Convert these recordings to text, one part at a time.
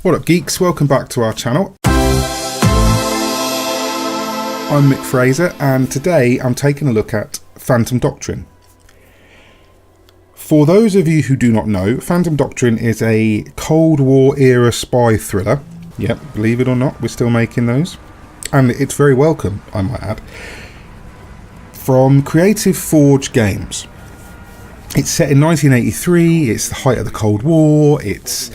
What up, geeks? Welcome back to our channel. I'm Mick Fraser, and today I'm taking a look at Phantom Doctrine. For those of you who do not know, Phantom Doctrine is a Cold War era spy thriller. Yep, believe it or not, we're still making those. And it's very welcome, I might add. From Creative Forge Games. It's set in 1983, it's the height of the Cold War, it's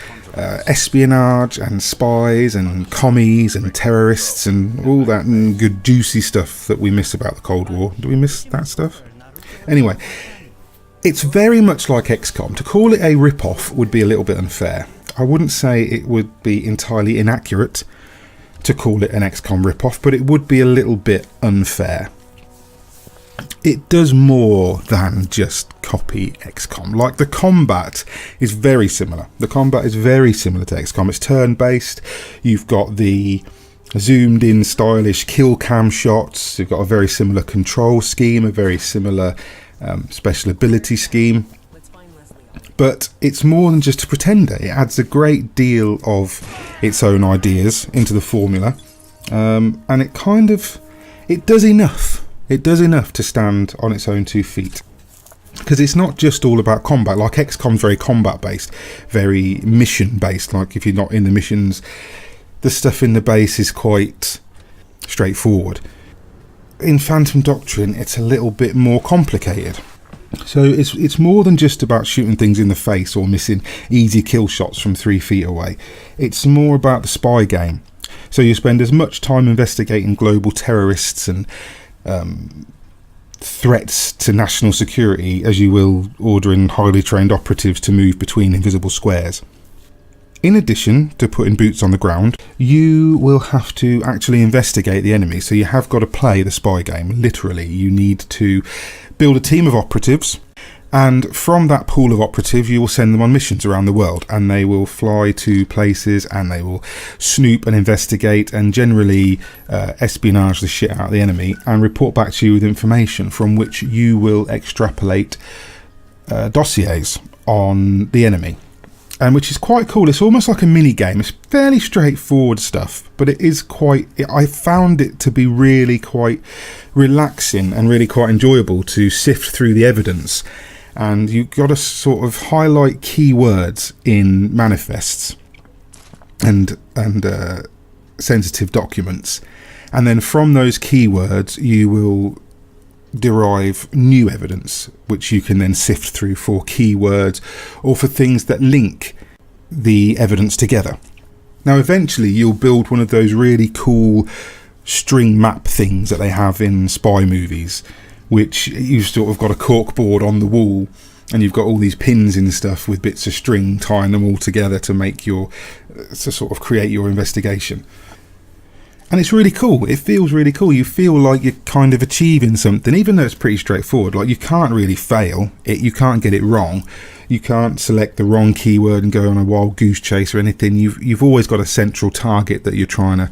espionage and spies and commies and terrorists and all that good juicy stuff that we miss about the Cold War. Do we miss that stuff? Anyway, it's very much like XCOM. To call it a rip-off would be a little bit unfair. I wouldn't say it would be entirely inaccurate to call it an XCOM rip-off, but it would be a little bit unfair. It does more than just copy XCOM. Like, the combat is very similar. The combat is very similar to XCOM. It's turn-based. You've got the zoomed-in, stylish kill cam shots. You've got a very similar control scheme, a very similar special ability scheme. But it's more than just a pretender. It adds a great deal of its own ideas into the formula. And it does enough. It does enough to stand on its own 2 feet. Because it's not just all about combat. Like, XCOM's very combat-based, very mission-based. Like, if you're not in the missions, the stuff in the base is quite straightforward. In Phantom Doctrine, it's a little bit more complicated. So it's more than just about shooting things in the face or missing easy kill shots from 3 feet away. It's more about the spy game. So you spend as much time investigating global terrorists and threats to national security as you will ordering highly trained operatives to move between invisible squares. In addition to putting boots on the ground, you will have to actually investigate the enemy. So you have got to play the spy game. Literally, you need to build a team of operatives, and from that pool of operatives you will send them on missions around the world, and they will fly to places and they will snoop and investigate and generally espionage the shit out of the enemy and report back to you with information from which you will extrapolate dossiers on the enemy. And which is quite cool. It's almost like a mini game. It's fairly straightforward stuff, but it is I found it to be really quite relaxing and really quite enjoyable to sift through the evidence. And you've got to sort of highlight keywords in manifests and sensitive documents, and then from those keywords you will derive new evidence, which you can then sift through for keywords or for things that link the evidence together. Now, eventually you'll build one of those really cool string map things that they have in spy movies, which you've sort of got a cork board on the wall and you've got all these pins and stuff with bits of string tying them all together to sort of create your investigation. And it's really cool. It feels really cool. You feel like you're kind of achieving something, even though it's pretty straightforward. Like, you can't really fail it. You can't get it wrong. You can't select the wrong keyword and go on a wild goose chase or anything. You've always got a central target that you're trying to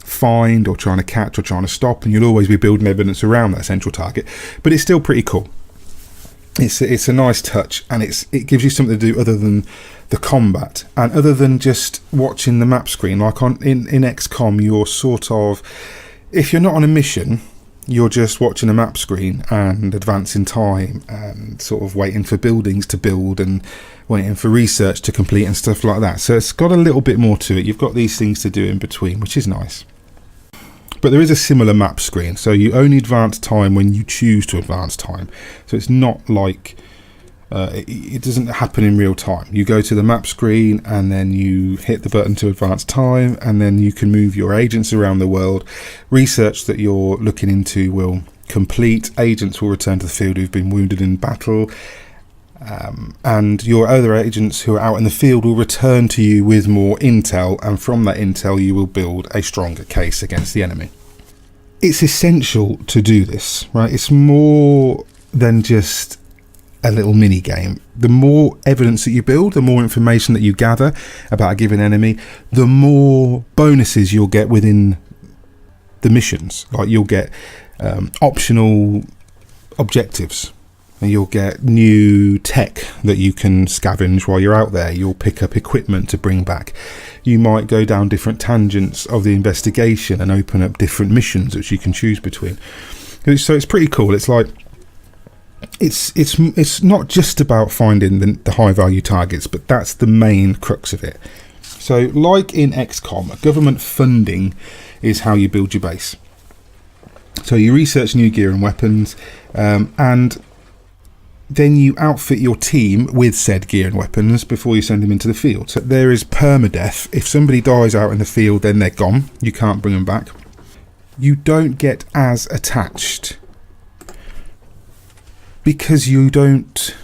find or trying to catch or trying to stop, and you'll always be building evidence around that central target. But it's still pretty cool. It's a nice touch, and it gives you something to do other than the combat and other than just watching the map screen. Like in XCOM, you're sort of, if you're not on a mission, you're just watching a map screen and advancing time and sort of waiting for buildings to build and waiting for research to complete and stuff like that. So it's got a little bit more to it. You've got these things to do in between, which is nice. But there is a similar map screen, so you only advance time when you choose to advance time. So it's not like it doesn't happen in real time. You go to the map screen and then you hit the button to advance time, and then you can move your agents around the world. Research that you're looking into will complete. Agents will return to the field who've been wounded in battle, and your other agents who are out in the field will return to you with more intel, and from that intel you will build a stronger case against the enemy. It's essential to do this, right? It's more than just a little mini game. The more evidence that you build, the more information that you gather about a given enemy, the more bonuses you'll get within the missions. Like, you'll get optional objectives and you'll get new tech that you can scavenge while you're out there. You'll pick up equipment to bring back. You might go down different tangents of the investigation and open up different missions which you can choose between. So it's pretty cool. It's like it's not just about finding the high value targets, but that's the main crux of it. So like in XCOM, government funding is how you build your base. So you research new gear and weapons, and then you outfit your team with said gear and weapons before you send them into the field. So there is permadeath. If somebody dies out in the field, then they're gone. You can't bring them back. You don't get as attached because you don't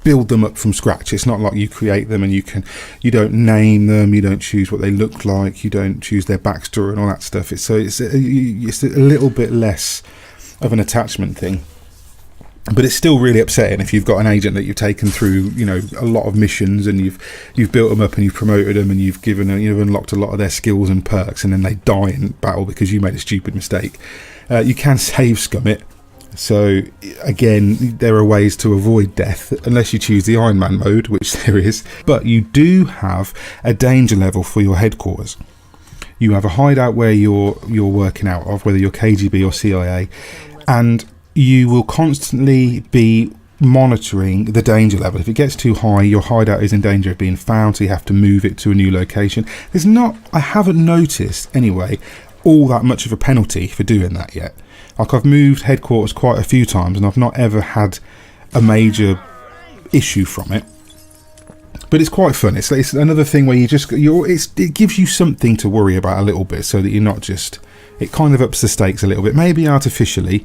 build them up from scratch. It's not like you create them and you don't name them, you don't choose what they look like, you don't choose their backstory and all that stuff. It's a little bit less of an attachment thing. But it's still really upsetting if you've got an agent that you've taken through, a lot of missions, and you've built them up and you've promoted them and you've unlocked a lot of their skills and perks, and then they die in battle because you made a stupid mistake. You can save scum it. So again, there are ways to avoid death unless you choose the Iron Man mode, which there is. But you do have a danger level for your headquarters. You have a hideout where you're working out of, whether you're KGB or CIA, and you will constantly be monitoring the danger level. If it gets too high, your hideout is in danger of being found, so you have to move it to a new location. I haven't noticed anyway all that much of a penalty for doing that yet. Like, I've moved headquarters quite a few times and I've not ever had a major issue from it. But it's quite fun. It's another thing where it gives you something to worry about a little bit, so that you're not just, it kind of ups the stakes a little bit, maybe artificially,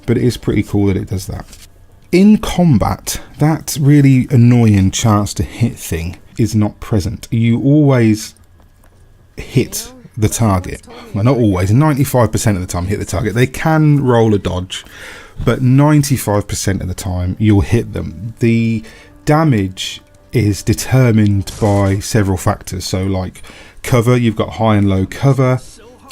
but it is pretty cool that it does that. In combat, that really annoying chance to hit thing is not present. You always hit the target. Well, not always, 95% of the time hit the target. They can roll a dodge, but 95% of the time you'll hit them. The damage is determined by several factors. So like cover, you've got high and low cover,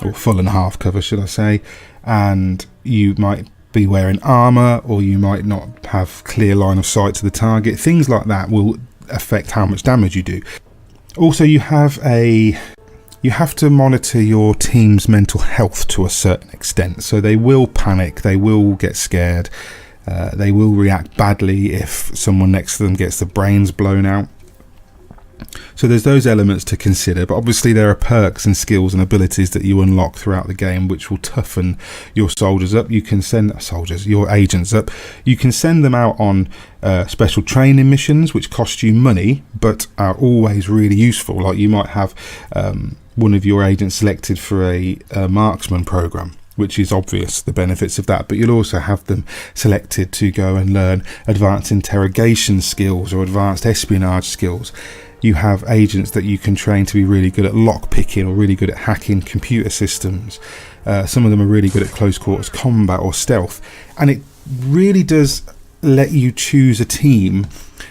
or full and half cover should I say, and you might be wearing armor, or you might not have clear line of sight to the target. Things like that will affect how much damage you do. Also, you have to monitor your team's mental health to a certain extent. So they will panic, they will get scared, they will react badly if someone next to them gets the brains blown out. So there's those elements to consider, but obviously there are perks and skills and abilities that you unlock throughout the game which will toughen your soldiers up. You can send your agents up. You can send them out on special training missions which cost you money but are always really useful. Like, you might have one of your agents selected for a marksman program, which is obvious, the benefits of that, but you'll also have them selected to go and learn advanced interrogation skills or advanced espionage skills. You have agents that you can train to be really good at lock picking or really good at hacking computer systems. Some of them are really good at close quarters combat or stealth, and it really does let you choose a team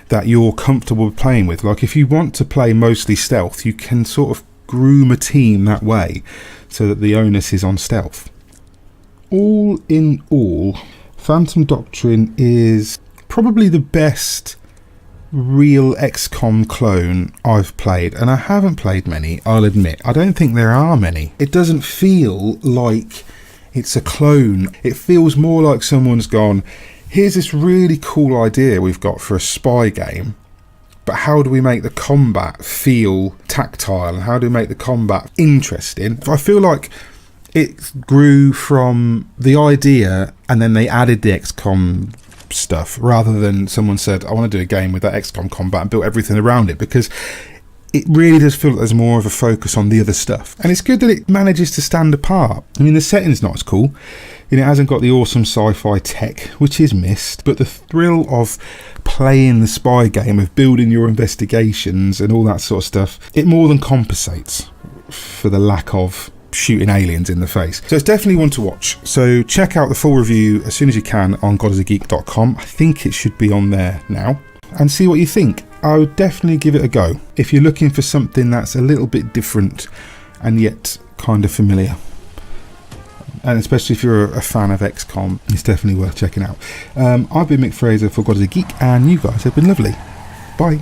that you're comfortable playing with. Like, if you want to play mostly stealth, you can sort of groom a team that way so that the onus is on stealth. All in all, Phantom Doctrine is probably the best real XCOM clone I've played, and I haven't played many, I'll admit. I don't think there are many. It doesn't feel like it's a clone. It feels more like someone's gone, here's this really cool idea we've got for a spy game, but how do we make the combat feel tactile, and how do we make the combat interesting? I feel like it grew from the idea and then they added the XCOM stuff, rather than someone said, I want to do a game with that XCOM combat and built everything around it, because it really does feel like there's more of a focus on the other stuff. And it's good that it manages to stand apart. I mean, the setting's not as cool, it hasn't got the awesome sci-fi tech, which is missed, but the thrill of playing the spy game, of building your investigations and all that sort of stuff, it more than compensates for the lack of shooting aliens in the face. So it's definitely one to watch. So check out the full review as soon as you can on godisageek.com. I think it should be on there now, and see what you think. I would definitely give it a go if you're looking for something that's a little bit different and yet kind of familiar. and especially if you're a fan of XCOM, it's definitely worth checking out. I've been Mick Fraser for God is a Geek, and you guys have been lovely. Bye.